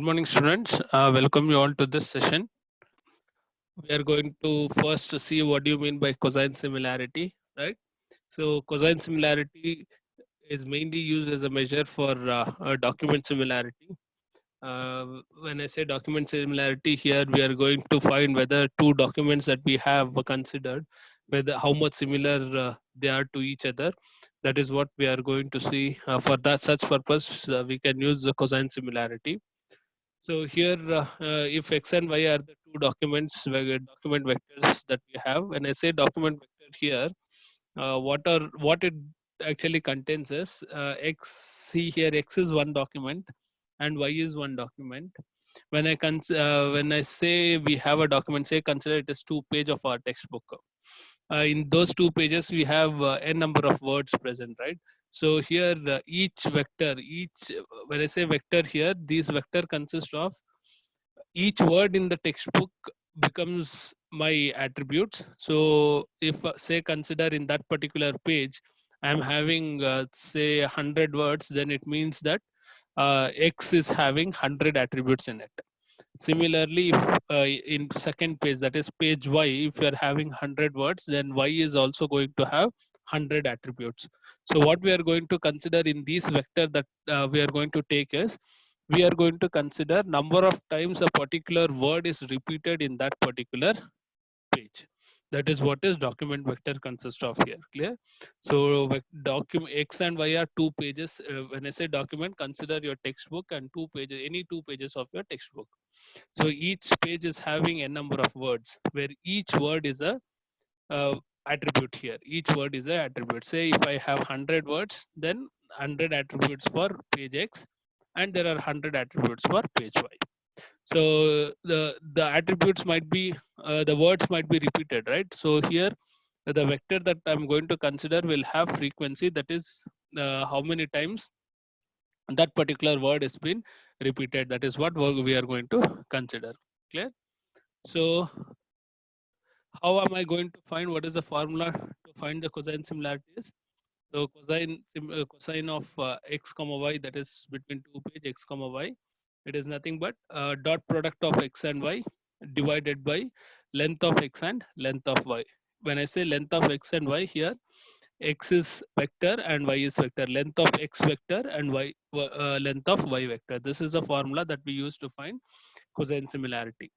Good morning, students. Welcome you all to this session. We are going to first see what do you mean by cosine similarity, right? So cosine similarity is mainly used as a measure for document similarity. When I say document similarity here, we are going to find whether two documents that we have considered, whether how much similar they are to each other. That is what we are going to see. For that such purpose, we can use the cosine similarity. So here, if x and y are the two documents, document vectors that we have. When I say document vector here, what it actually contains is x. See here, x is one document, and y is one document. When I say we have a document, say consider it as 2 page of our textbook. In those 2 pages, we have n number of words present, right? So here, when I say vector here, these vector consist of each word in the textbook becomes my attributes. So if say consider in that particular page, I'm having say 100 words, then it means that X is having 100 attributes in it. Similarly, if in second page, that is page Y, if you are having 100 words, then Y is also going to have 100 attributes. So what we are going to consider in these vector that we are going to take is, we are going to consider number of times a particular word is repeated in that particular page. That is what is document vector consist of here. Clear? So document X and Y are 2 pages. When I say document, consider your textbook and 2 pages, any 2 pages of your textbook. So each page is having a number of words, where each word is a attribute here. Each word is a attribute. Say if I have 100 words, then 100 attributes for page X, and there are 100 attributes for page Y. So the attributes might be the words might be repeated, right? So here the vector that I'm going to consider will have frequency, that is how many times that particular word has been repeated. That is what we are going to consider. Clear? So how am I going to find, what is the formula to find the cosine similarities? So cosine of x comma y, that is between 2 page x comma y, it is nothing but dot product of x and y divided by length of x and length of y. When I say length of x and y here, x is vector and y is vector. Length of x vector and length of y vector. This is the formula that we use to find cosine similarity.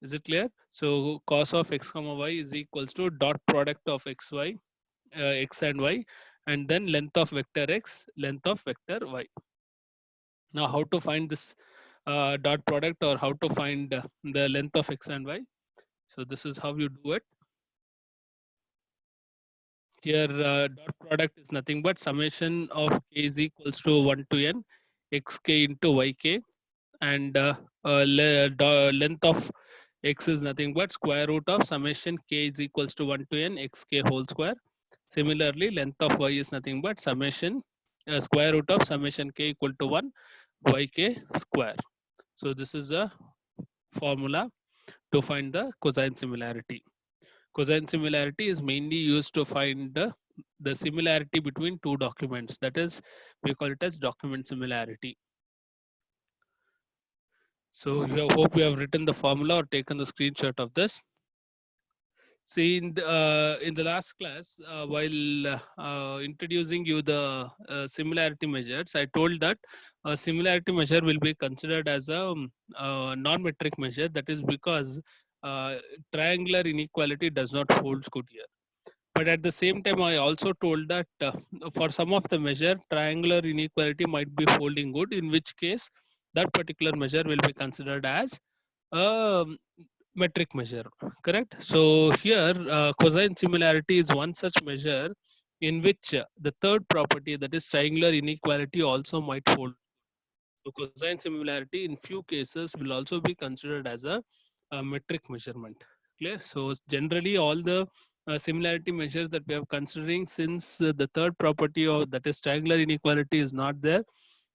Is it clear? So cos of x comma y is equals to dot product of x and y, and then length of vector x, length of vector y. Now how to find this dot product, or how to find the length of x and y? So this is how you do it. Here dot product is nothing but summation of k is equals to 1 to n xk into yk, and length of x is nothing but square root of summation k is equals to 1 to n xk whole square. Similarly, length of y is nothing but summation square root of summation k equal to 1 yk square. So this is a formula to find the cosine similarity. Cosine similarity is mainly used to find the similarity between two documents. That is, we call it as document similarity. So hope you have written the formula or taken the screenshot of this. See, in the last class, while introducing you the similarity measures, I told that a similarity measure will be considered as a non-metric measure. That is because triangular inequality does not hold good here. But at the same time, I also told that for some of the measure, triangular inequality might be holding good, in which case that particular measure will be considered as a metric measure. Correct? So here, cosine similarity is one such measure in which the third property, that is triangular inequality, also might hold. So cosine similarity in few cases will also be considered as a metric measurement. Clear? So generally all the similarity measures that we are considering, since the third property, of that is triangular inequality, is not there,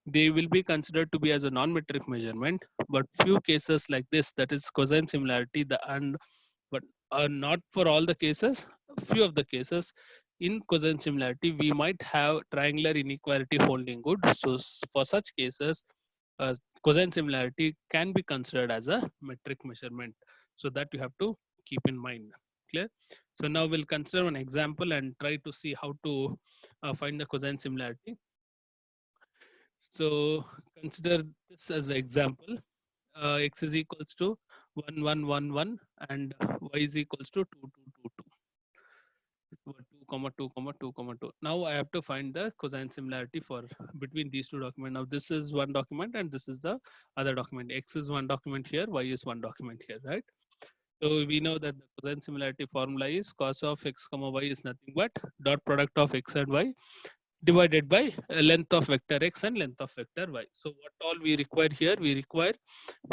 they will be considered to be as a non-metric measurement. But few cases like this, that is cosine similarity, but not for all the cases, few of the cases in cosine similarity we might have triangular inequality holding good. So for such cases, cosine similarity can be considered as a metric measurement. So that you have to keep in mind. Clear? So now we'll consider an example and try to see how to find the cosine similarity. So consider this as an example. X is equals to 1, 1, 1, 1 and y is equals to 2, 2, 2, 2. So 2, comma 2, comma 2, comma 2. Now I have to find the cosine similarity for between these two documents. Now this is one document and this is the other document. X is one document here, y is one document here, right? So we know that the cosine similarity formula is cos of x comma y is nothing but dot product of x and y divided by length of vector x and length of vector y. So what all we require here, we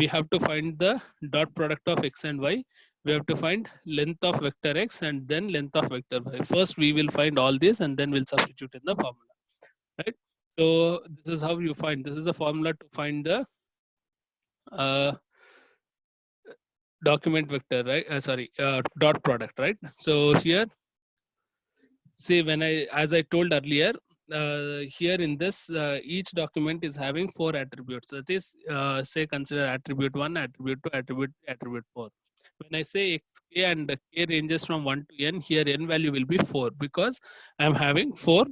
have to find the dot product of x and y. We have to find length of vector x and then length of vector y. First we will find all this and then we'll substitute in the formula, right? So this is how you find, this is a formula to find the uh, document vector, right? Dot product, right? So here, say when as I told earlier, here in this, each document is having 4 attributes. That is, say consider attribute 1, attribute 2, attribute 3, attribute 4. When I say xk and k ranges from 1 to n, here n value will be 4 because I'm having 4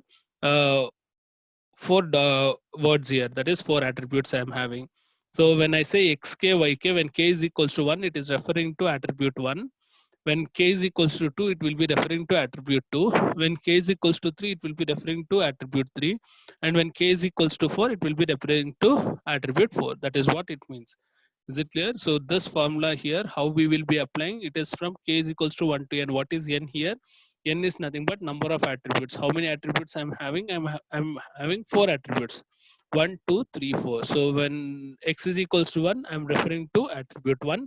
words here. That is 4 attributes I'm having. So when I say xk, yk, when k is equals to 1, it is referring to attribute 1. When k is equals to 2, it will be referring to attribute 2. When k is equals to 3, it will be referring to attribute 3. And when k is equals to 4, it will be referring to attribute 4. That is what it means. Is it clear? So this formula here, how we will be applying, it is from k is equals to 1 to n. What is n here? N is nothing but number of attributes. How many attributes I'm having? I'm having 4 attributes. 1, 2, 3, 4. So when x is equals to 1, I'm referring to attribute 1.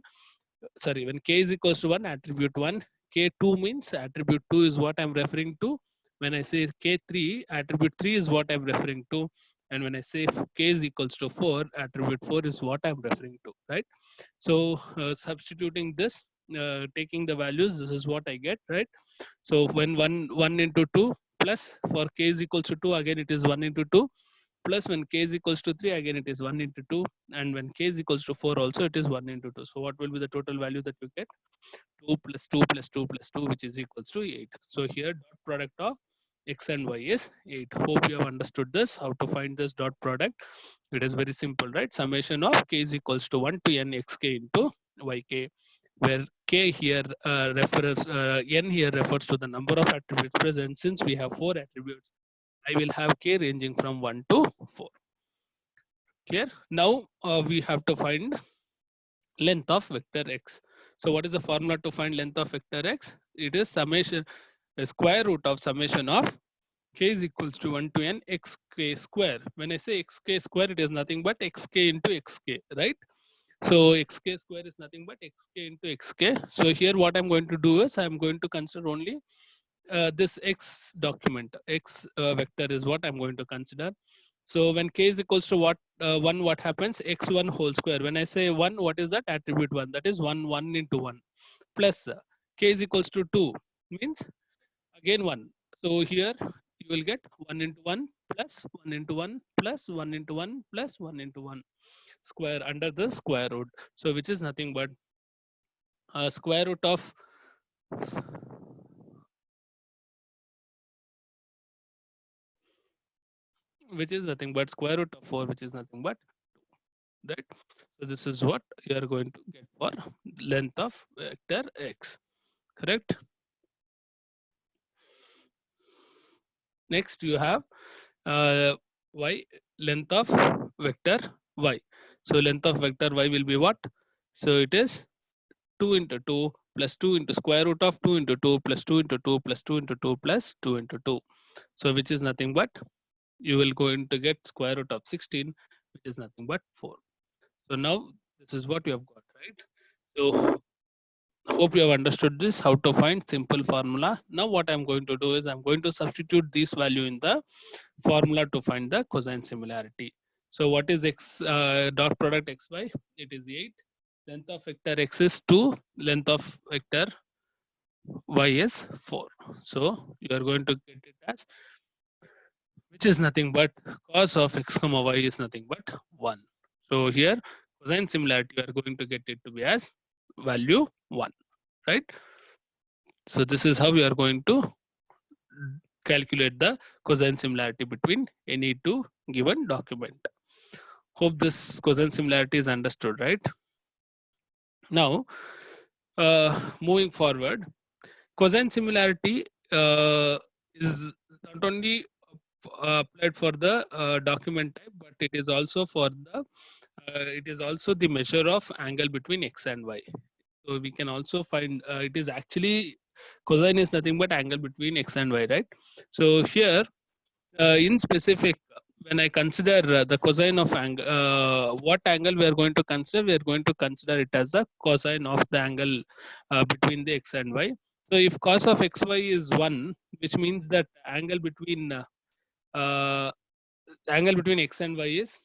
Sorry, when k is equals to 1, attribute 1. K2 means attribute 2 is what I'm referring to. When I say K3, attribute 3 is what I'm referring to. And when I say k is equals to 4, attribute 4 is what I'm referring to, right? So substituting this, taking the values, this is what I get, right? So when 1 into 2 plus for k is equals to 2, again it is 1 into 2 plus when k is equals to 3, again it is 1 into 2, and when k is equals to 4 also it is 1 into 2. So what will be the total value that you get? 2 plus 2 plus 2 plus 2, which is equals to 8. So here dot product of x and y is 8. Hope you have understood this, how to find this dot product. It is very simple, right? Summation of k is equals to 1 to n xk into yk, where k here n here refers to the number of attributes present. Since we have 4 attributes, I will have k ranging from 1 to 4. Clear? Now we have to find length of vector x. So what is the formula to find length of vector x? It is summation, the square root of summation of k is equals to 1 to n xk square. When I say xk square, it is nothing but xk into xk, right? So xk square is nothing but xk into xk. So here what I'm going to do is I'm going to consider only this x document, x vector is what I'm going to consider. So when k is equals to 1, what happens? X1 whole square. When I say 1, what is that? Attribute 1. That is 1, 1 into 1. Plus k is equals to 2 means again 1. So here you will get 1 into 1 plus 1 into 1 plus 1 into 1 plus 1 into 1 square under the square root. So which is nothing but square root of square root of 4, which is nothing but 2, right? So this is what you are going to get for length of vector x, correct? Next you have y, length of vector y. So length of vector y will be what? So it is 2 into 2 plus 2 into square root of 2 into 2 plus 2 into 2 plus 2 into 2 plus 2 into 2. So which is nothing but you will going to get square root of 16, which is nothing but 4. So now this is what you have got, right? So hope you have understood this, how to find simple formula. Now what I'm going to do is I'm going to substitute this value in the formula to find the cosine similarity. So what is x dot product xy? It is 8. Length of vector x is 2. Length of vector y is 4. So you are going to get it as, which is nothing but cos of x comma y is nothing but 1. So here cosine similarity, we are going to get it to be as value 1, right? So this is how we are going to calculate the cosine similarity between any two given document. Hope this cosine similarity is understood, right? Now, moving forward, cosine similarity is not only applied for the document type, but it is also for the it is also the measure of angle between x and y. So we can also find it is actually cosine is nothing but angle between x and y, right? So here in specific, when I consider the cosine of angle, what angle we are going to consider? We are going to consider it as a cosine of the angle between the x and y. So if cos of xy is 1, which means that uh, angle between x and y is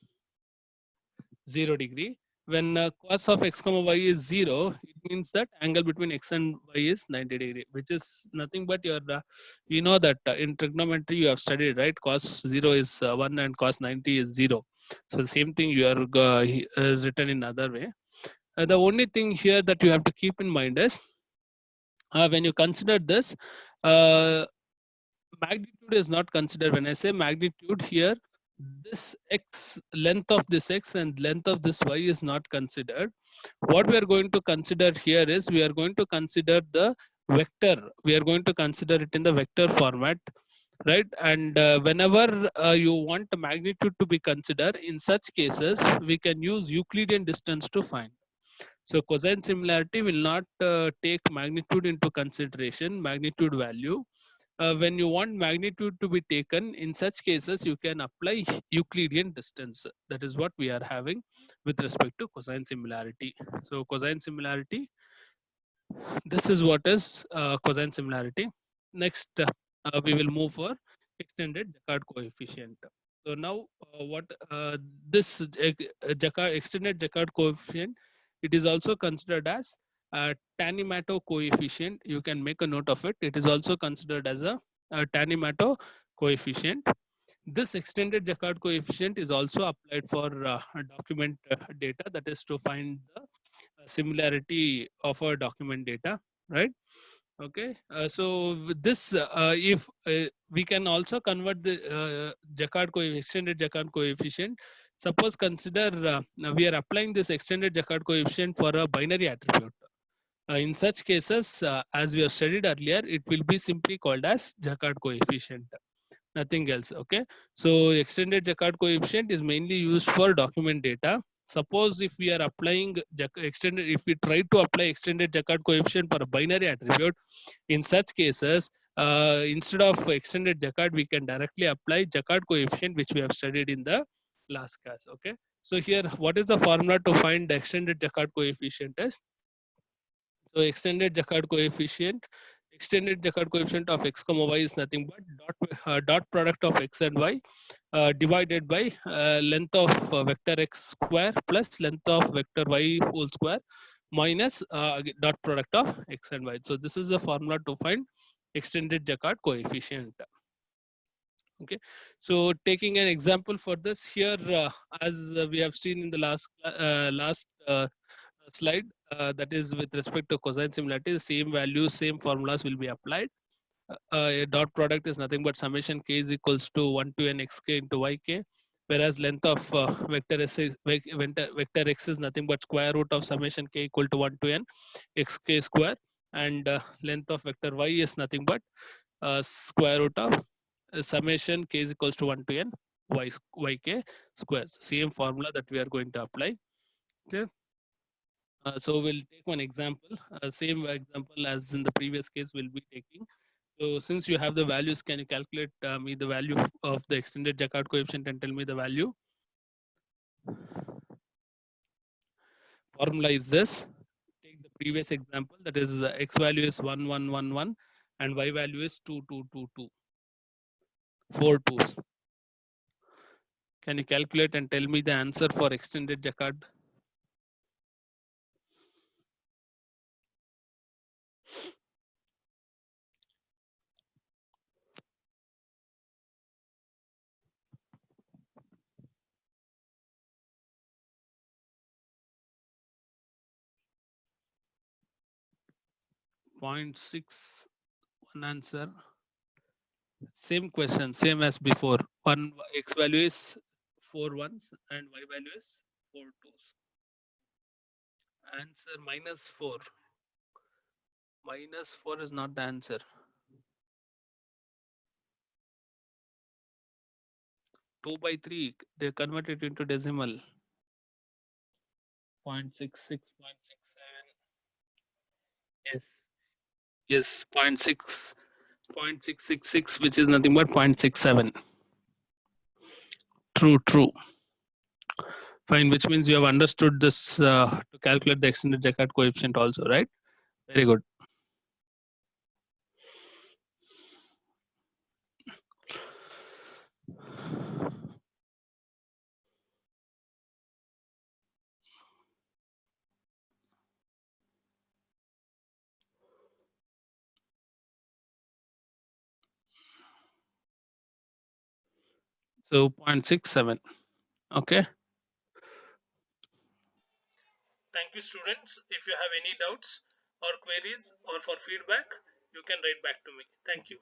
0 degree. When cos of x comma y is 0, it means that angle between x and y is 90 degree, which is nothing but your you know that in trigonometry you have studied, right? Cos 0 is 1 and cos 90 is 0. So the same thing you are written in other way. The only thing here that you have to keep in mind is when you consider this, magnitude is not considered. When I say magnitude here, this x, length of this x and length of this y is not considered. What we are going to consider here is we are going to consider the vector. We are going to consider it in the vector format, right? And whenever you want the magnitude to be considered, in such cases we can use Euclidean distance to find. So cosine similarity will not take magnitude into consideration, magnitude value. When you want magnitude to be taken, in such cases you can apply Euclidean distance. That is what we are having with respect to cosine similarity. So cosine similarity, this is what is cosine similarity. Next, we will move for extended Jaccard coefficient. So now, what this extended Jaccard coefficient, it is also considered as Tanimoto coefficient. You can make a note of it. It is also considered as a Tanimoto coefficient. This extended Jaccard coefficient is also applied for document data, that is to find the similarity of our document data, right? Okay, so with this, if we can also convert the extended Jaccard coefficient. Suppose consider now we are applying this extended Jaccard coefficient for a binary attribute. In such cases, as we have studied earlier, it will be simply called as Jaccard coefficient, nothing else. Okay, so extended Jaccard coefficient is mainly used for document data. Suppose if we are applying if we try to apply extended Jaccard coefficient for a binary attribute, in such cases, instead of extended Jaccard, we can directly apply Jaccard coefficient, which we have studied in the last class. Okay, so here what is the formula to find the extended Jaccard coefficient is? So extended Jaccard coefficient of x comma y is nothing but dot product of x and y divided by length of vector x square plus length of vector y whole square minus dot product of x and y. So this is the formula to find extended Jaccard coefficient. Okay, so taking an example for this here, as we have seen in the last slide, that is with respect to cosine similarity, the same values, same formulas will be applied. A dot product is nothing but summation k is equals to 1 to n xk into yk, whereas length of vector x is nothing but square root of summation k equal to 1 to n xk square, and length of vector y is nothing but square root of summation k is equals to 1 to n yk square. Same formula that we are going to apply. Okay. So we'll take one example, same example as in the previous case we'll be taking. So since you have the values, can you calculate me the value of the extended Jaccard coefficient and tell me the value? Formula is this. Take the previous example, that is x value is 1111 and y value is 2222. 4 twos. Can you calculate and tell me the answer for extended Jaccard? 0.6, one answer. Same question, same as before. One x value is 4 ones and y value is 4 twos. Answer -4. -4 is not the answer. 2 by 3, they convert it into decimal. 0.66, 0.67. Yes. Yes, 0.666, which is nothing but 0.67. True, true. Fine, which means you have understood this to calculate the extended Jaccard coefficient also, right? Very good. So 0.67. Okay. Thank you, students. If you have any doubts or queries or for feedback, you can write back to me. Thank you.